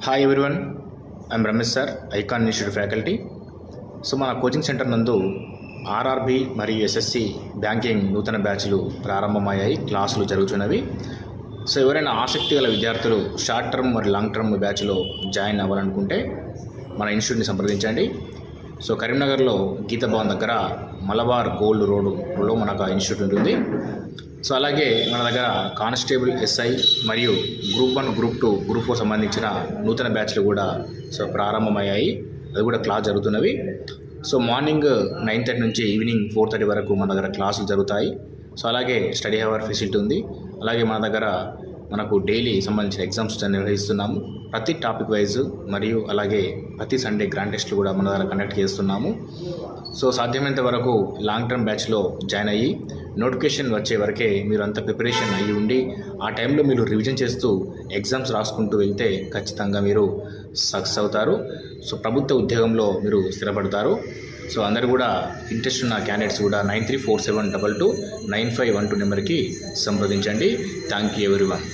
Hi everyone, I'm Ramesh sir, icon institute faculty. So మన coaching centre నందు RRB మరియు SSC banking నూతన బ్యాచ్లు ప్రారంభమయ్యాయి, క్లాసులు జరుగుతున్నవి. సో ఎవరైనా ఆసక్తి గల విద్యార్థులు షార్ట్ టర్మ్ మరియు లాంగ్ టర్మ్ బ్యాచ్లో జాయిన్ అవ్వాలనుకుంటే మన ఇన్స్టిట్యూట్ని సంప్రదించండి. సో కరీంనగర్లో గీతా భవన్ దగ్గర మలబార్ గోల్డ్ రోడ్లో మనకు ఇన్స్టిట్యూట్ ఉంటుంది. సో అలాగే మన దగ్గర కానిస్టేబుల్, ఎస్ఐ మరియు గ్రూప్ 1, గ్రూప్ 2, గ్రూప్ 4 సంబంధించిన నూతన బ్యాచ్లు కూడా ప్రారంభమయ్యాయి. అది కూడా క్లాస్ జరుగుతున్నవి. సో మార్నింగ్ 9:30 నుంచి ఈవినింగ్ 4:30 వరకు మన దగ్గర క్లాసులు జరుగుతాయి. సో అలాగే స్టడీ అవర్ ఫెసిలిటీ ఉంది. అలాగే మన దగ్గర మనకు డైలీ సంబంధించిన ఎగ్జామ్స్ నిర్వహిస్తున్నాము, ప్రతి టాపిక్ వైజ్. మరియు అలాగే ప్రతి సండే గ్రాండ్ టెస్ట్లు కూడా మన దగ్గర కండక్ట్ చేస్తున్నాము. సో సాధ్యమైనంత వరకు లాంగ్ టర్మ్ బ్యాచ్లో జాయిన్ అయ్యి నోటిఫికేషన్ వచ్చే వరకే మీరు అంత ప్రిపరేషన్ అయ్యి ఉండి ఆ టైంలో మీరు రివిజన్ చేస్తూ ఎగ్జామ్స్ రాసుకుంటూ వెళ్తే ఖచ్చితంగా మీరు సక్సెస్ అవుతారు. సో ప్రభుత్వ ఉద్యోగంలో మీరు స్థిరపడతారు. సో అందరూ కూడా ఇంట్రెస్ట్ ఉన్న క్యాండిడేట్స్ కూడా 9347229512 నెంబర్కి సంప్రదించండి. Thank you everyone.